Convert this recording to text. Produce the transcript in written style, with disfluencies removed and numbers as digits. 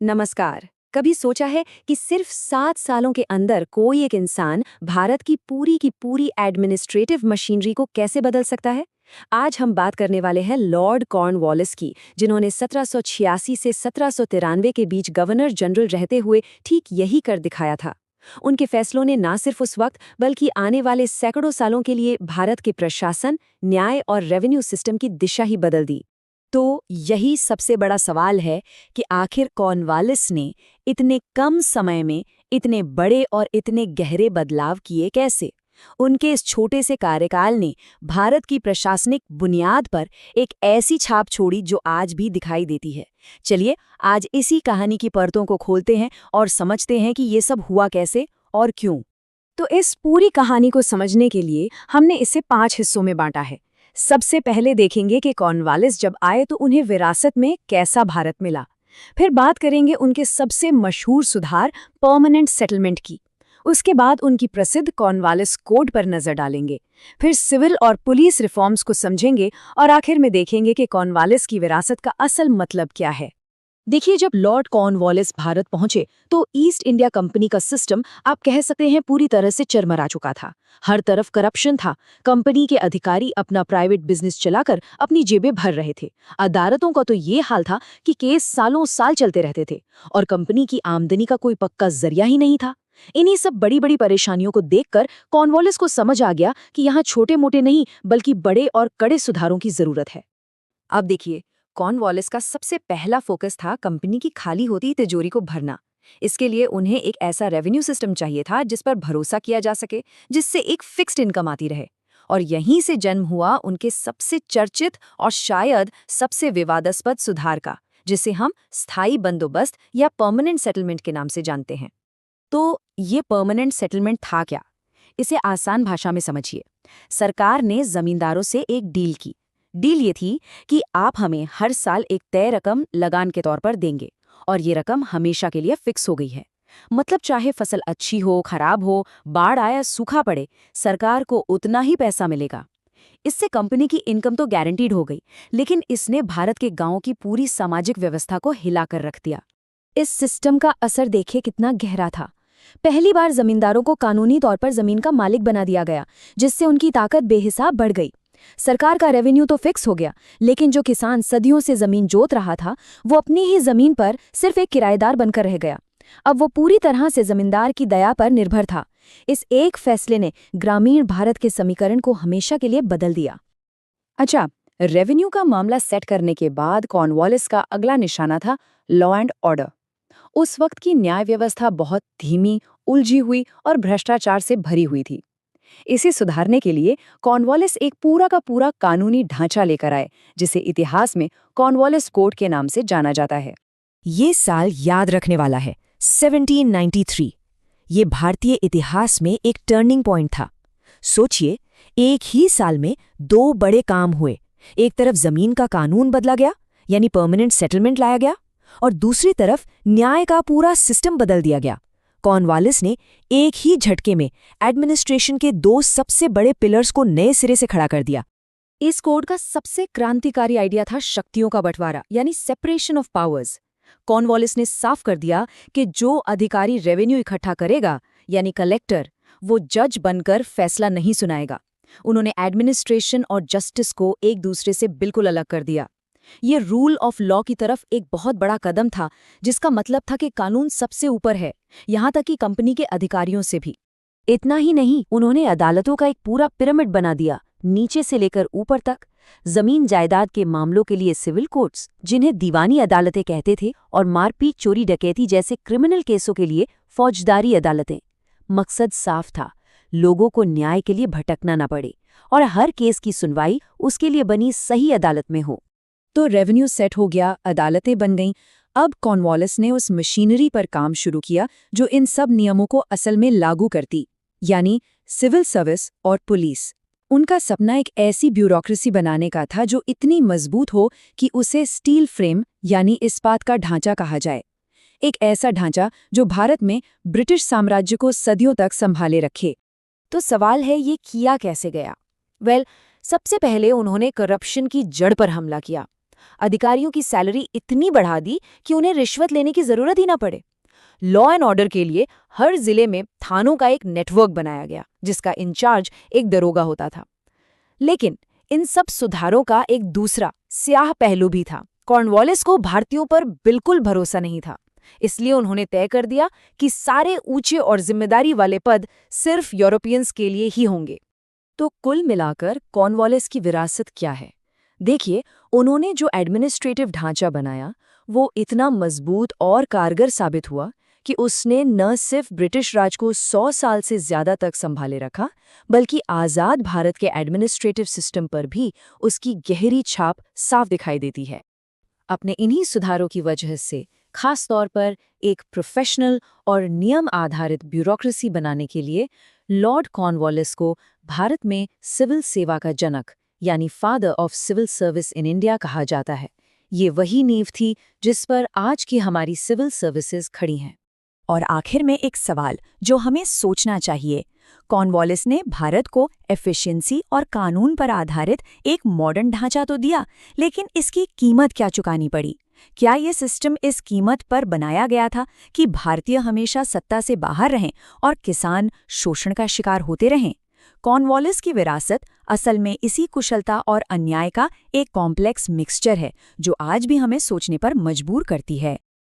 नमस्कार। कभी सोचा है कि सिर्फ 7 सालों के अंदर कोई एक इंसान भारत की पूरी एडमिनिस्ट्रेटिव मशीनरी को कैसे बदल सकता है? आज हम बात करने वाले हैं लॉर्ड कॉर्नवालिस की, जिन्होंने 1786 से 1793 के बीच गवर्नर जनरल रहते हुए ठीक यही कर दिखाया था। उनके फैसलों ने ना सिर्फ उस वक्त बल्कि आने वाले सैकड़ों सालों के लिए भारत के प्रशासन, न्याय और रेवेन्यू सिस्टम की दिशा ही बदल दी। तो यही सबसे बड़ा सवाल है कि आखिर कॉर्नवालिस ने इतने कम समय में इतने बड़े और इतने गहरे बदलाव किए कैसे? उनके इस छोटे से कार्यकाल ने भारत की प्रशासनिक बुनियाद पर एक ऐसी छाप छोड़ी जो आज भी दिखाई देती है। चलिए आज इसी कहानी की परतों को खोलते हैं और समझते हैं कि ये सब हुआ कैसे और क्यों। तो इस पूरी कहानी को समझने के लिए हमने इसे 5 हिस्सों में बांटा है। सबसे पहले देखेंगे कि कॉर्नवालिस जब आए तो उन्हें विरासत में कैसा भारत मिला। फिर बात करेंगे उनके सबसे मशहूर सुधार परमानेंट सेटलमेंट की। उसके बाद उनकी प्रसिद्ध कॉर्नवालिस कोड पर नजर डालेंगे। फिर सिविल और पुलिस रिफॉर्म्स को समझेंगे और आखिर में देखेंगे कि कॉर्नवालिस की विरासत का असल मतलब क्या है। देखिए, जब लॉर्ड कॉर्नवालिस भारत पहुंचे तो ईस्ट इंडिया कंपनी का सिस्टम आप कह सकते हैं पूरी तरह से चरमरा चुका था। हर तरफ करप्शन था। कंपनी के अधिकारी अपना प्राइवेट बिजनेस चलाकर अपनी जेबें भर रहे थे। अदालतों का तो ये हाल था कि केस सालों साल चलते रहते थे और कंपनी की आमदनी का कोई पक्का जरिया ही नहीं था। इन्हीं सब बड़ी बड़ी परेशानियों को देखकर कॉर्नवालिस को समझ आ गया कि यहाँ छोटे मोटे नहीं बल्कि बड़े और कड़े सुधारों की जरूरत है। अब देखिए, कॉर्नवालिस का सबसे पहला फोकस था कंपनी की खाली होती तिजोरी को भरना। इसके लिए उन्हें एक ऐसा रेवेन्यू सिस्टम चाहिए था जिस पर भरोसा किया जा सके, जिससे एक फिक्स्ड इनकम आती रहे। और यहीं से जन्म हुआ उनके सबसे चर्चित और शायद सबसे विवादास्पद सुधार का, जिसे हम स्थायी बंदोबस्त या परमानेंट सेटलमेंट के नाम से जानते हैं। तो ये परमानेंट सेटलमेंट था क्या? इसे आसान भाषा में समझिए। सरकार ने जमींदारों से एक डील की। डील ये थी कि आप हमें हर साल एक तय रकम लगान के तौर पर देंगे और ये रकम हमेशा के लिए फिक्स हो गई है। मतलब चाहे फसल अच्छी हो, खराब हो, बाढ़ आया, सूखा पड़े, सरकार को उतना ही पैसा मिलेगा। इससे कंपनी की इनकम तो गारंटीड हो गई, लेकिन इसने भारत के गांवों की पूरी सामाजिक व्यवस्था को हिलाकर रख दिया। इस सिस्टम का असर देखिए कितना गहरा था। पहली बार जमींदारों को कानूनी तौर पर जमीन का मालिक बना दिया गया, जिससे उनकी ताकत बेहिसाब बढ़ गई। सरकार का रेवेन्यू तो फिक्स हो गया, लेकिन जो किसान सदियों से जमीन जोत रहा था वो अपनी ही जमीन पर सिर्फ एक किराएदार बनकर रह गया। अब वो पूरी तरह से जमींदार की दया पर निर्भर था। इस एक फैसले ने ग्रामीण भारत के समीकरण को हमेशा के लिए बदल दिया। अच्छा, रेवेन्यू का मामला सेट करने के बाद कॉर्नवालिस का अगला निशाना था लॉ एंड ऑर्डर। उस वक्त की न्याय व्यवस्था बहुत धीमी, उलझी हुई और भ्रष्टाचार से भरी हुई थी। इसे सुधारने के लिए कॉर्नवालिस एक पूरा का पूरा कानूनी ढांचा लेकर आए, जिसे इतिहास में कॉर्नवालिस कोड के नाम से जाना जाता है। ये साल याद रखने वाला है, 1793। ये भारतीय इतिहास में एक टर्निंग पॉइंट था। सोचिए, एक ही साल में 2 बड़े काम हुए। एक तरफ जमीन का कानून बदला गया, यानी परमानेंट सेटलमेंट लाया गया, और दूसरी तरफ न्याय का पूरा सिस्टम बदल दिया गया। कॉर्नवालिस ने एक ही झटके में एडमिनिस्ट्रेशन के 2 सबसे बड़े पिलर्स को नए सिरे से खड़ा कर दिया। इस कोड का सबसे क्रांतिकारी आइडिया था शक्तियों का बंटवारा, यानी सेपरेशन ऑफ पावर्स। कॉर्नवालिस ने साफ कर दिया कि जो अधिकारी रेवेन्यू इकट्ठा करेगा, यानी कलेक्टर, वो जज बनकर फैसला नहीं सुनाएगा। उन्होंने एडमिनिस्ट्रेशन और जस्टिस को एक दूसरे से बिल्कुल अलग कर दिया। ये रूल ऑफ लॉ की तरफ एक बहुत बड़ा कदम था, जिसका मतलब था कि कानून सबसे ऊपर है, यहाँ तक कि कंपनी के अधिकारियों से भी। इतना ही नहीं, उन्होंने अदालतों का एक पूरा पिरामिड बना दिया, नीचे से लेकर ऊपर तक। जमीन जायदाद के मामलों के लिए सिविल कोर्ट्स, जिन्हें दीवानी अदालतें कहते थे, और मारपीट, चोरी, डकैती जैसे क्रिमिनल केसों के लिए फौजदारी अदालतें। मकसद साफ था, लोगों को न्याय के लिए भटकना न पड़े और हर केस की सुनवाई उसके लिए बनी सही अदालत में हो। तो रेवेन्यू सेट हो गया, अदालतें बन गईं। अब कॉर्नवालिस ने उस मशीनरी पर काम शुरू किया जो इन सब नियमों को असल में लागू करती, यानी सिविल सर्विस और पुलिस। उनका सपना एक ऐसी ब्यूरोक्रेसी बनाने का था जो इतनी मजबूत हो कि उसे स्टील फ्रेम यानी इस्पात का ढांचा कहा जाए। एक ऐसा ढांचा जो भारत में ब्रिटिश साम्राज्य को सदियों तक संभाले रखे। तो सवाल है, ये किया कैसे गया? सबसे पहले उन्होंने करप्शन की जड़ पर हमला किया। अधिकारियों की सैलरी इतनी बढ़ा दी कि उन्हें रिश्वत लेने की जरूरत ही ना पड़े। लॉ एंड ऑर्डर के लिए हर जिले में थानों का एक नेटवर्क बनाया गया, जिसका इंचार्ज एक दरोगा होता था। लेकिन इन सब सुधारों का एक दूसरा स्याह पहलू भी था। कॉर्नवालिस को भारतीयों पर बिल्कुल भरोसा नहीं था, इसलिए उन्होंने तय कर दिया कि सारे ऊंचे और जिम्मेदारी वाले पद सिर्फ यूरोपियंस के लिए ही होंगे। तो कुल मिलाकर कॉर्नवालिस की विरासत क्या है? देखिए, उन्होंने जो एडमिनिस्ट्रेटिव ढांचा बनाया वो इतना मजबूत और कारगर साबित हुआ कि उसने न सिर्फ ब्रिटिश राज को 100 साल से ज्यादा तक संभाले रखा, बल्कि आज़ाद भारत के एडमिनिस्ट्रेटिव सिस्टम पर भी उसकी गहरी छाप साफ दिखाई देती है। अपने इन्हीं सुधारों की वजह से, खास तौर पर एक प्रोफेशनल और नियम आधारित ब्यूरोक्रेसी बनाने के लिए, लॉर्ड कॉर्नवालिस को भारत में सिविल सेवा का जनक यानी father of civil service in India कहा जाता है। ये वही नींव थी जिस पर आज की हमारी सिविल सर्विसेज खड़ी हैं। और आखिर में एक सवाल जो हमें सोचना चाहिए, कॉर्नवालिस ने भारत को एफिशिएंसी और कानून पर आधारित एक मॉडर्न ढांचा तो दिया, लेकिन इसकी कीमत क्या चुकानी पड़ी? क्या ये सिस्टम इस कीमत पर बनाया गया था कि भारतीय हमेशा सत्ता से बाहर रहें और किसान शोषण का शिकार होते रहें? कॉर्नवालिस की विरासत असल में इसी कुशलता और अन्याय का एक कॉम्प्लेक्स मिक्सचर है, जो आज भी हमें सोचने पर मजबूर करती है।